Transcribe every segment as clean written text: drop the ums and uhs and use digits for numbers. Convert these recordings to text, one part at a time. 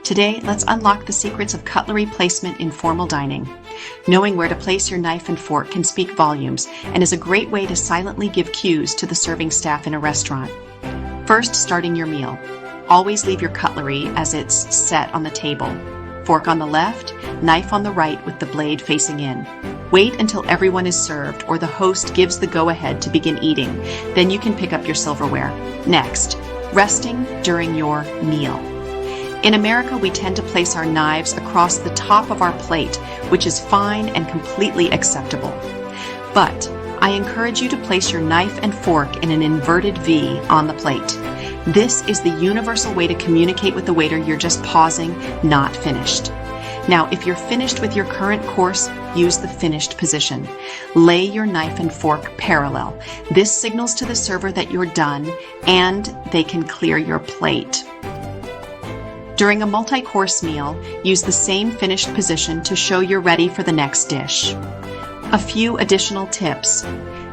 Today, let's unlock the secrets of cutlery placement in formal dining. Knowing where to place your knife and fork can speak volumes and is a great way to silently give cues to the serving staff in a restaurant. First, starting your meal. Always leave your cutlery as it's set on the table. Fork on the left, knife on the right with the blade facing in. Wait until everyone is served or the host gives the go-ahead to begin eating. Then you can pick up your silverware. Next, resting during your meal. In America, we tend to place our knives across the top of our plate, which is fine and completely acceptable. But I encourage you to place your knife and fork in an inverted V on the plate. This is the universal way to communicate with the waiter you're just pausing, not finished. Now, if you're finished with your current course, use the finished position. Lay your knife and fork parallel. This signals to the server that you're done and they can clear your plate. During a multi-course meal, use the same finished position to show you're ready for the next dish. A few additional tips.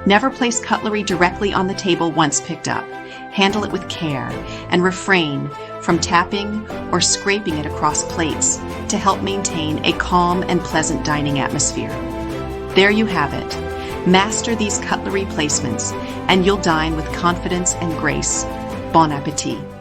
Never place cutlery directly on the table once picked up. Handle it with care and refrain from tapping or scraping it across plates to help maintain a calm and pleasant dining atmosphere. There you have it. Master these cutlery placements and you'll dine with confidence and grace. Bon appétit.